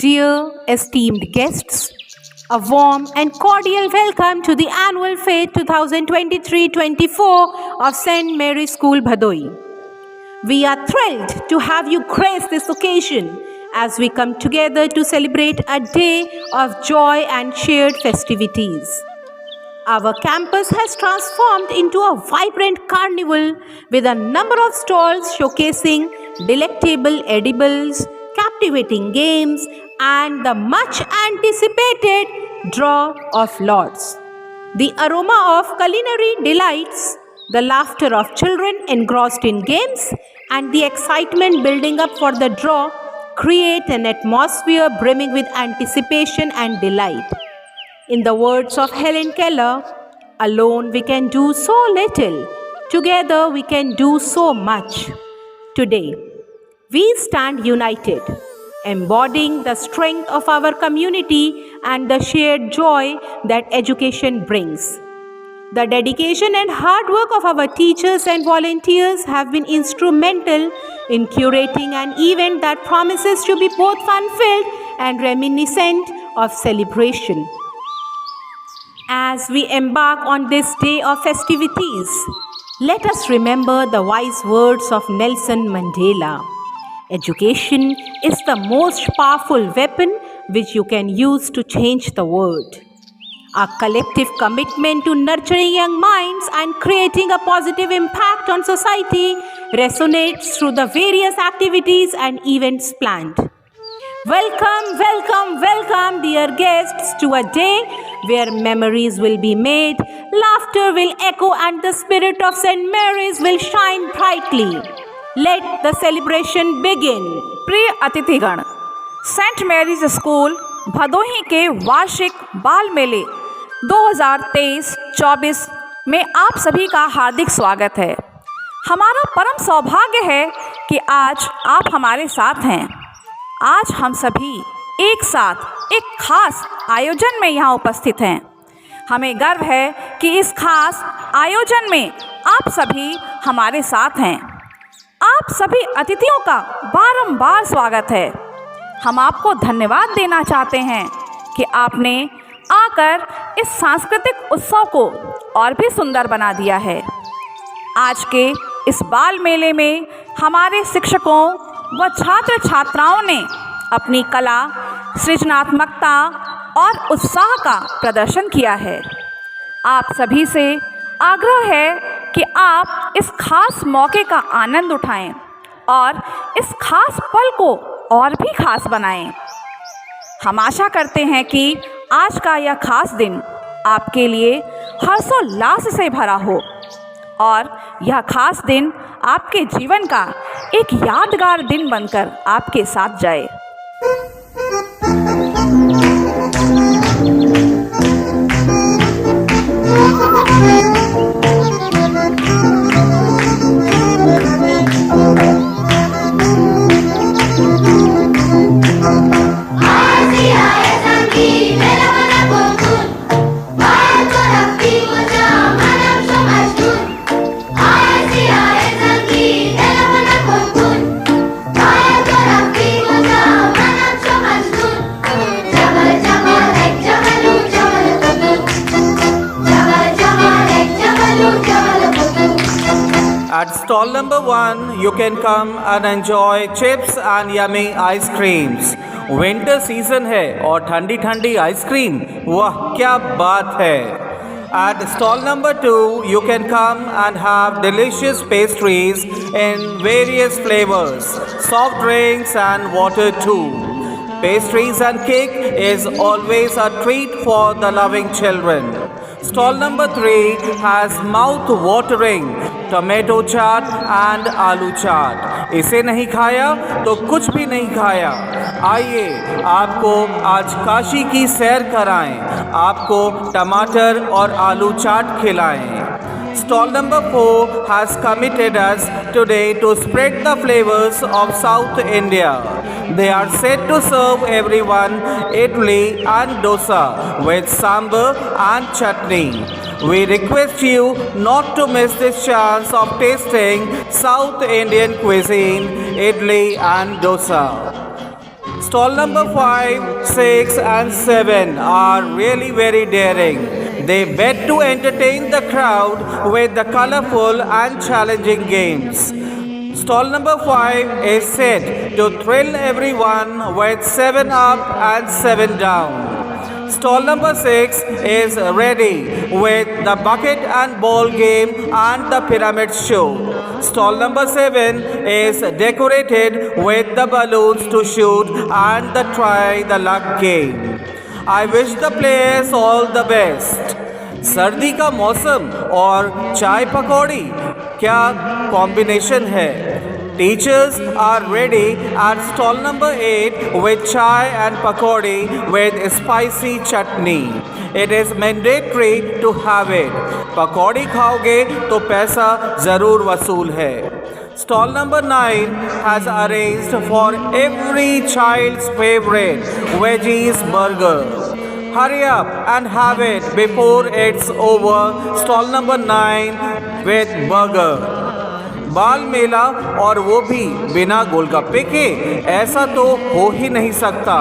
Dear esteemed guests, a warm and cordial welcome to the annual Fete 2023-24 of St. Mary's School, Bhadoi. We are thrilled to have you grace this occasion as we come together to celebrate a day of joy and shared festivities. Our campus has transformed into a vibrant carnival with a number of stalls showcasing delectable edibles, captivating games, and the much anticipated draw of lots. The aroma of culinary delights, the laughter of children engrossed in games, and the excitement building up for the draw create an atmosphere brimming with anticipation and delight. In the words of Helen Keller, alone we can do so little, together we can do so much. Today, we stand united, embodying the strength of our community and the shared joy that education brings. The dedication and hard work of our teachers and volunteers have been instrumental in curating an event that promises to be both fun-filled and reminiscent of celebration. As we embark on this day of festivities, let us remember the wise words of Nelson Mandela. Education is the most powerful weapon which you can use to change the world. Our collective commitment to nurturing young minds and creating a positive impact on society resonates through the various activities and events planned. Welcome, welcome, welcome, dear guests, to a day where memories will be made, laughter will echo, and the spirit of St. Mary's will shine brightly. Let the celebration begin. प्रिय अतिथिगण, Saint Mary's school Bhadohi के वार्षिक बाल मेले 2023-24 में आप सभी का हार्दिक स्वागत है। हमारा परम सौभाग्य है कि आज आप हमारे साथ हैं। आज हम सभी एक साथ एक खास आयोजन में यहाँ उपस्थित हैं। हमें गर्व है कि इस खास आयोजन में आप सभी हमारे साथ हैं। आप सभी अतिथियों का बारंबार स्वागत है। हम आपको धन्यवाद देना चाहते हैं कि आपने आकर इस सांस्कृतिक उत्सव को और भी सुंदर बना दिया है। आज के इस बाल मेले में हमारे शिक्षकों व छात्र छात्राओं ने अपनी कला, सृजनात्मकता और उत्साह का प्रदर्शन किया है। आप सभी से आग्रह है कि आप इस खास मौके का आनंद उठाएं और इस खास पल को और भी खास बनाएं। हम आशा करते हैं कि आज का यह खास दिन आपके लिए हर्षोल्लास से भरा हो और यह खास दिन आपके जीवन का एक यादगार दिन बनकर आपके साथ जाए। At stall number 1, you can come and enjoy chips and yummy ice creams. Winter season है और ठंडी ठंडी आइसक्रीम, वाह क्या बात है। At stall number 2, you can come and have delicious pastries in various flavors, soft drinks and water too. Pastries and cake is always a treat for the loving children. Stall number 3 has mouth-watering tomato chaat and आलू चाट। इसे नहीं खाया तो कुछ भी नहीं खाया। आइए आपको आज काशी की सैर कराएं, आपको टमाटर और आलू चाट खिलाएं। Stall number 4 has committed us today to spread the flavors of South India. They are set to serve everyone idli and dosa with sambar and chutney. We request you not to miss this chance of tasting South Indian cuisine, idli and dosa. Stall number 5, 6 and 7 are really very daring. They bet to entertain the crowd with the colorful and challenging games. Stall number 5 is set to thrill everyone with 7 up and 7 down. Stall number 6 is ready with the bucket and ball game and the pyramid show. Stall number 7 is decorated with the balloons to shoot and the try the luck game. I wish the players all the best. सर्दी का मौसम और चाय पकौड़ी क्या combination है. Teachers are ready at stall number 8 with chai and pakodi with spicy chutney. It is mandatory to have it. पकौड़ी खाओगे तो पैसा ज़रूर वसूल है. Stall number 9 has arranged for every child's favorite veggies burger. Hurry up and have it before it's over. Stall number 9 with burger. बाल मेला और वो भी बिना गोलगप्पे के, ऐसा तो हो ही नहीं सकता.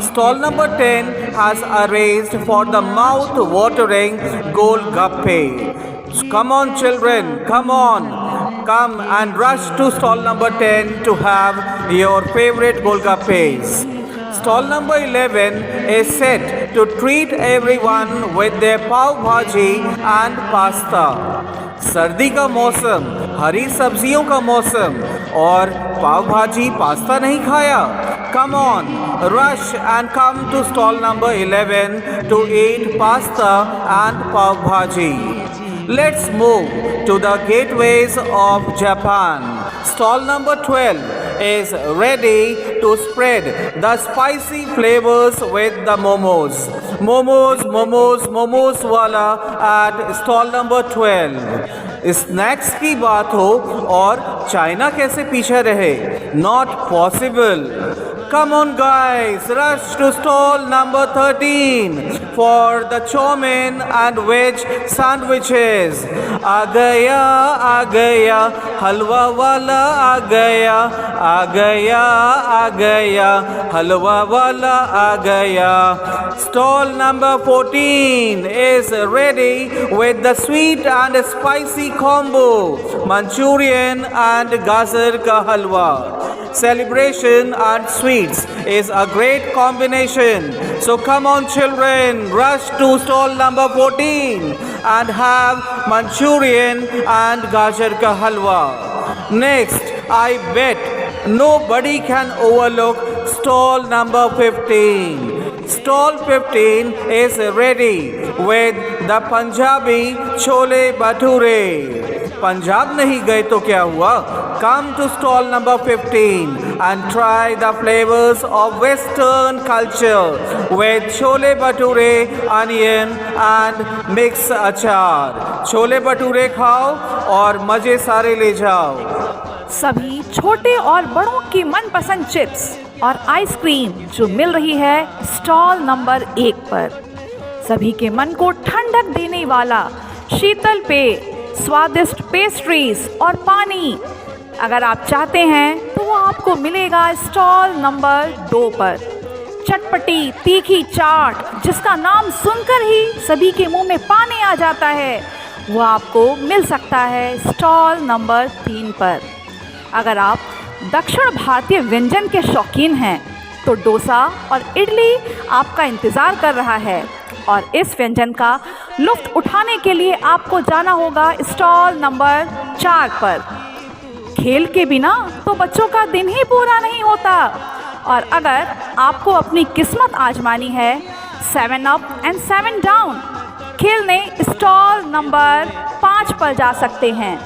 Stall number 10 has arranged for the mouth-watering golgappe. Come on children, come on. Come and rush to stall number 10 to have your favorite golgappes. Stall number 11 is set to treat everyone with their pav bhaji and pasta. सर्दी का मौसम, हरी सब्जियों का मौसम और पाव भाजी pasta नहीं खाया? Come on, rush and come to stall number 11 to eat pasta and pav bhaji. Let's move to the gateways of Japan. Stall number 12 is ready to spread the spicy flavors with the momos. Momos wala at stall number 12. Snacks की बात हो और China कैसे पीछे रहे? Not possible. Come on guys, rush to stall number 13 for the chow mein and veg sandwiches. आ गया हलवा वाला, आ गया हलवा वाला, आ गया. Stall number 14 is ready with the sweet and spicy combo, Manchurian and gajar ka halwa. Celebration and sweets is a great combination. So come on children, rush to stall number 14 and have Manchurian and gajar ka halwa. Next, I bet nobody can overlook stall number 15. Stall 15 is ready with the Punjabi chole bhature. Punjab नहीं गए तो क्या हुआ? Come to stall number 15 and try the flavors of Western culture with chole bhature, onion and mix achar. Chole bhature खाओ और मज़े सारे ले जाओ. सभी छोटे और बड़ों की मनपसंद चिप्स और आइसक्रीम जो मिल रही है स्टॉल नंबर 1 पर. सभी के मन को ठंडक देने वाला शीतल पेय, स्वादिष्ट पेस्ट्रीज और पानी अगर आप चाहते हैं तो वो आपको मिलेगा स्टॉल नंबर 2 पर. चटपटी तीखी चाट जिसका नाम सुनकर ही सभी के मुंह में पानी आ जाता है, वो आपको मिल सकता है स्टॉल नंबर 3 पर. अगर आप दक्षिण भारतीय व्यंजन के शौकीन हैं तो डोसा और इडली आपका इंतज़ार कर रहा है और इस व्यंजन का लुत्फ़ उठाने के लिए आपको जाना होगा स्टॉल नंबर 4 पर. खेल के बिना तो बच्चों का दिन ही पूरा नहीं होता और अगर आपको अपनी किस्मत आजमानी है 7 अप एंड 7 डाउन खेलने स्टॉल नंबर 5 पर जा सकते हैं.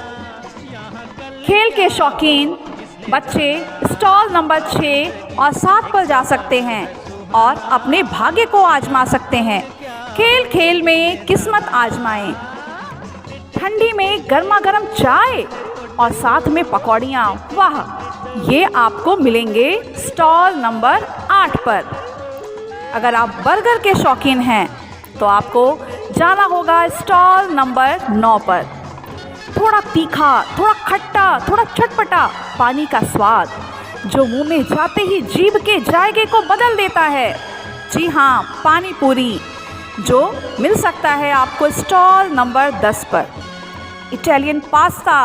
खेल के शौकीन बच्चे स्टॉल नंबर 6 और 7 पर जा सकते हैं और अपने भाग्य को आजमा सकते हैं. खेल खेल में किस्मत आजमाएं. ठंडी में गर्मा गर्म चाय और साथ में पकौड़ियाँ, वाह, ये आपको मिलेंगे स्टॉल नंबर 8 पर. अगर आप बर्गर के शौकीन हैं तो आपको जाना होगा स्टॉल नंबर 9 पर. थोड़ा तीखा, थोड़ा खट्टा, थोड़ा चटपटा पानी का स्वाद जो मुंह में जाते ही जीभ के जायके को बदल देता है। जी हाँ, पानी पूरी, जो मिल सकता है आपको स्टॉल नंबर 10 पर। इटालियन पास्ता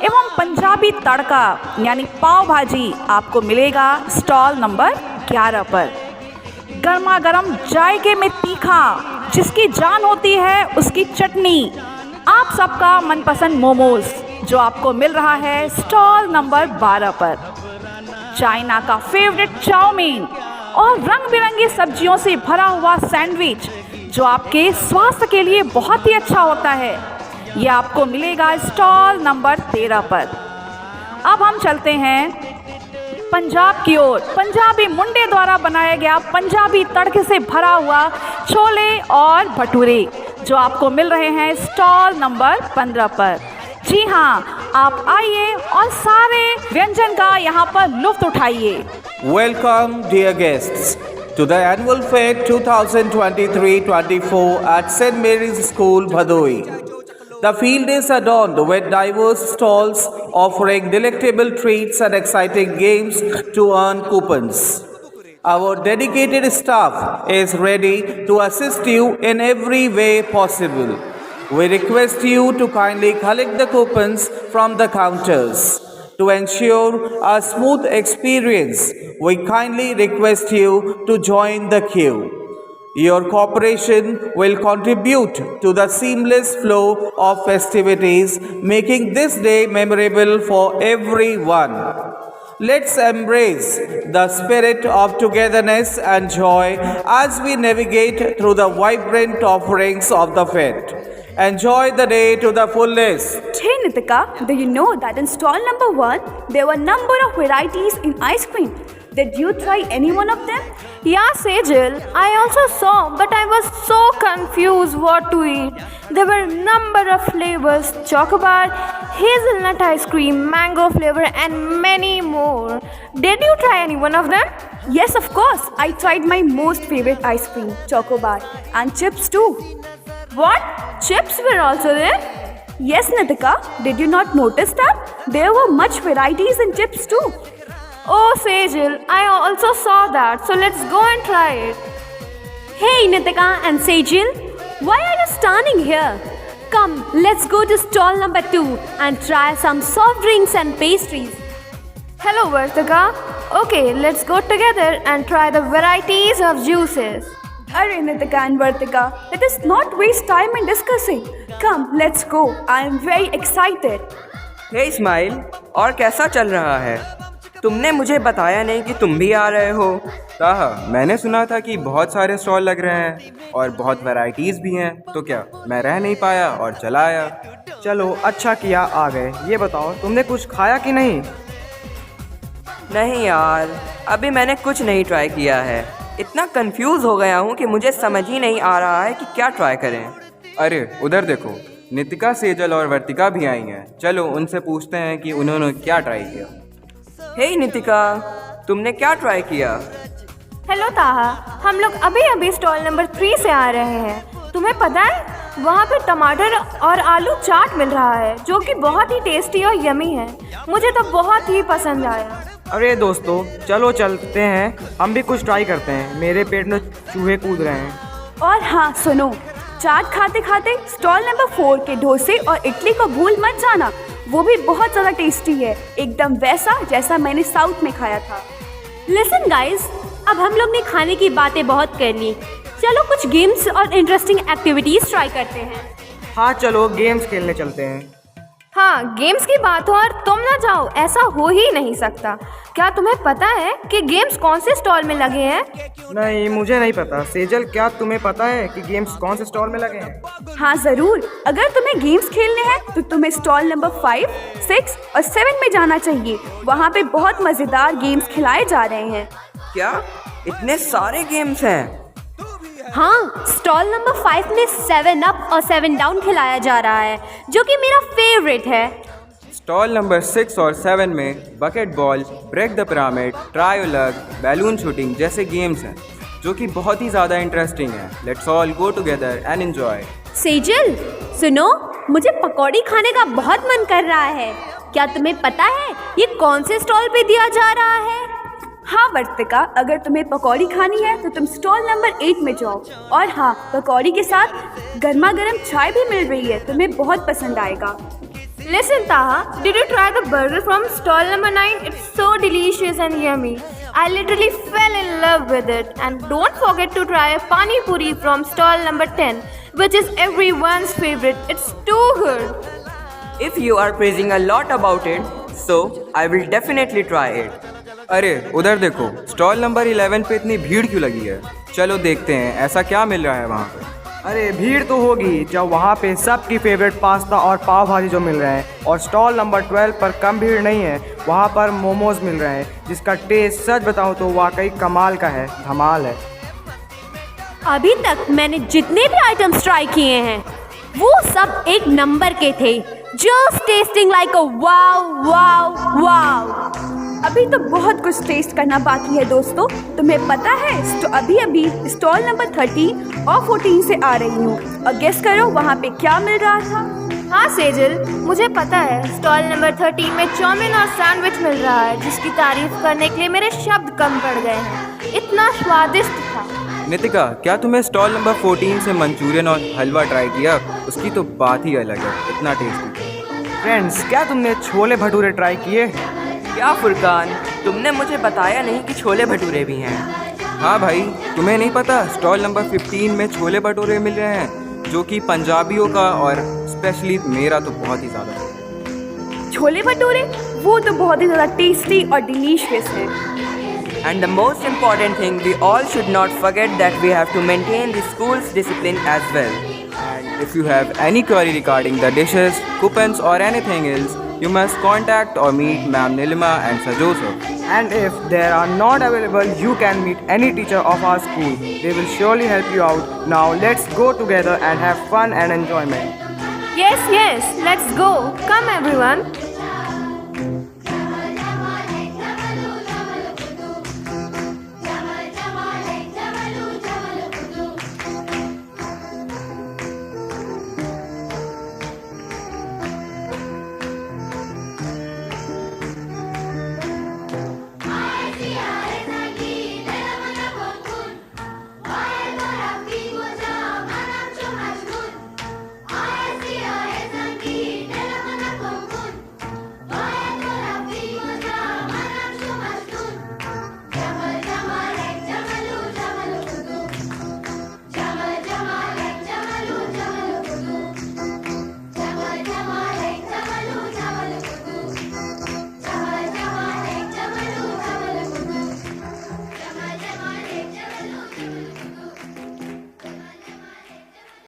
एवं पंजाबी तड़का यानी पाव भाजी आपको मिलेगा स्टॉल नंबर 11 पर। गर्मा गर्म जायके में तीखा, जिसकी जान होती है उसकी चटनी, आप सबका मनपसंद मोमोज जो आपको मिल रहा है स्टॉल नंबर 12 पर। चाइना का फेवरेट चाउमीन और रंग बिरंगी सब्जियों से भरा हुआ सैंडविच जो आपके स्वास्थ्य के लिए बहुत ही अच्छा होता है, ये आपको मिलेगा स्टॉल नंबर 13 पर। अब हम चलते हैं पंजाब की ओर। पंजाबी मुंडे द्वारा बनाया गया पंजाबी तड़के से भरा हुआ छोले और भटूरे जो आपको मिल रहे हैं स्टॉल नंबर 15 पर। जी हाँ, आप आइए और सारे व्यंजन का यहाँ पर लुत्फ उठाइए। Welcome, dear guests, to the annual Fair 2023-24 at St. Mary's School, Bhadoi. The field is adorned with diverse stalls offering delectable treats and exciting games to earn coupons. Our dedicated staff is ready to assist you in every way possible. We request you to kindly collect the coupons from the counters. To ensure a smooth experience, we kindly request you to join the queue. Your cooperation will contribute to the seamless flow of festivities, making this day memorable for everyone. Let's embrace the spirit of togetherness and joy as we navigate through the vibrant offerings of the Fete. Enjoy the day to the fullest. Hey Nitika, do you know that in stall number 1 there were a number of varieties in ice cream? Did you try any one of them? Yeah, Sejal, I also saw, but I was so confused what to eat. There were a number of flavors: chocobar, hazelnut ice cream, mango flavor, and many more. Did you try any one of them? Yes, of course. I tried my most favorite ice cream, chocobar, and chips too. What? Chips were also there? Yes, Nitika. Did you not notice that? There were much varieties in chips too. Oh, Sejal, I also saw that. So let's go and try it. Hey Nitika and Sejal, why are you standing here? Come, let's go to stall number 2 and try some soft drinks and pastries. Hello, Vartika. Okay, let's go together and try the varieties of juices. Arey Nitika and Vartika, let us not waste time in discussing. Come, let's go. I am very excited. हे इस्माइल, और कैसा चल रहा है? तुमने मुझे बताया नहीं कि तुम भी आ रहे हो। ताहा, मैंने सुना था कि बहुत सारे स्टॉल लग रहे हैं और बहुत वैरायटीज़ भी हैं, तो क्या मैं रह नहीं पाया और चला आया। चलो, अच्छा किया आ गए। ये बताओ, तुमने कुछ खाया कि नहीं? नहीं यार, अभी मैंने कुछ नहीं ट्राई किया है। इतना कंफ्यूज हो गया हूँ कि मुझे समझ ही नहीं आ रहा है कि क्या ट्राई करें। अरे उधर देखो, नितिका, सेजल और वर्तिका भी आई हैं। चलो उनसे पूछते हैं कि उन्होंने क्या ट्राई किया। हे नितिका, तुमने क्या ट्राई किया? हेलो ताहा, हम लोग अभी अभी स्टॉल नंबर 3 से आ रहे हैं। तुम्हें पता है, वहाँ पे टमाटर और आलू चाट मिल रहा है जो कि बहुत ही टेस्टी और यमी है। मुझे तो बहुत ही पसंद आया। अरे दोस्तों, चलो चलते हैं, हम भी कुछ ट्राई करते हैं। मेरे पेट में चूहे कूद रहे हैं। और हाँ सुनो, चाट खाते खाते स्टॉल नंबर 4 के डोसे और इडली को भूल मत जाना। वो भी बहुत ज़्यादा टेस्टी है, एकदम वैसा जैसा मैंने साउथ में खाया था। Listen guys, अब हम लोग ने खाने की बातें बहुत कर ली, चलो कुछ गेम्स और इंटरेस्टिंग एक्टिविटीज़ ट्राई करते हैं। हाँ चलो, गेम्स खेलने चलते हैं। हाँ, गेम्स की बात हो और तुम ना जाओ, ऐसा हो ही नहीं सकता। क्या तुम्हें पता है कि गेम्स कौन से स्टॉल में लगे हैं? नहीं, मुझे नहीं पता। सेजल, क्या तुम्हें पता है कि गेम्स कौन से स्टॉल में लगे हैं? हाँ ज़रूर, अगर तुम्हें गेम्स खेलने हैं तो तुम्हें स्टॉल नंबर 5, 6 और 7 में जाना चाहिए। वहाँ पे बहुत मज़ेदार गेम्स खिलाए जा रहे हैं। क्या इतने सारे गेम्स हैं? हाँ, स्टॉल नंबर 5 में 7 अप और 7 डाउन खिलाया जा रहा है जो कि मेरा फेवरेट है। स्टॉल नंबर 6 और 7 में bucket ball, break the pyramid, ट्रायोलग, बैलून शूटिंग जैसे गेम्स हैं जो कि बहुत ही ज़्यादा इंटरेस्टिंग है। Let's all go together and enjoy. Sejal सुनो, मुझे पकौड़ी खाने का बहुत मन कर रहा है। क्या तुम्हें पता है ये कौन से स्टॉल पे दिया जा रहा है? हाँ वर्तिका, अगर तुम्हें पकौड़ी खानी है तो तुम स्टॉल नंबर 8 में जाओ। और हाँ, पकौड़ी के साथ गर्मा गर्म चाय भी मिल रही है, तुम्हें बहुत पसंद आएगा। Listen, Taha, did you try the burger from stall number 9? It's so delicious and yummy. I literally fell in love with it. And don't forget to try a pani puri from stall number 10, which is everyone's favorite. It's too good. If you are praising a lot about it, so I will definitely try it. अरे उधर देखो, stall number 11 पे इतनी भीड़ क्यों लगी है? चलो देखते हैं ऐसा क्या मिल रहा है वहाँ पे। अरे भीड़ तो होगी जब वहाँ पे सबकी फेवरेट पास्ता और पाव भाजी जो मिल रहे हैं। और स्टॉल नंबर 12 पर कम भीड़ नहीं है, वहाँ पर मोमोज मिल रहे हैं जिसका टेस्ट सच बताऊँ तो वाकई कमाल का है, धमाल है। अभी तक मैंने जितने भी आइटम्स ट्राई किए हैं वो सब एक नंबर के थे। जस्ट टेस्टिंग लाइक अ वाव वाव वाव। अभी तो बहुत कुछ टेस्ट करना बाकी है दोस्तों। तुम्हें पता है तो अभी स्टॉल नंबर 13 और 14 से आ रही हूँ और गेस करो वहाँ पे क्या मिल रहा था। हाँ सेजल, मुझे पता है। स्टॉल नंबर 13 में चाउमीन और सैंडविच मिल रहा है, जिसकी तारीफ करने के लिए मेरे शब्द कम पड़ गए हैं। इतना स्वादिष्ट था। नितिका, क्या तुम्हें स्टॉल नंबर 14 से मंचूरियन और हलवा ट्राई किया? उसकी तो बात ही अलग है, इतना टेस्टी। फ्रेंड्स, क्या तुमने छोले भटूरे ट्राई किए? क्या फुरकान, तुमने मुझे बताया नहीं कि छोले भटूरे भी हैं। हाँ भाई, तुम्हें नहीं पता? स्टॉल नंबर 15 में छोले भटूरे मिल रहे हैं, जो कि पंजाबियों का और स्पेशली मेरा तो बहुत ही ज़्यादा। छोले भटूरे वो तो बहुत ही ज़्यादा टेस्टी और डिलीशियस है। And the most important thing, we all should not forget that we have to maintain the school's discipline as well. And if you have any query regarding the dishes, coupons or anything else, you must contact or meet Ma'am Nilima and Sir Joseph. And if they are not available, you can meet any teacher of our school. They will surely help you out. Now let's go together and have fun and enjoyment. Yes, let's go. Come everyone.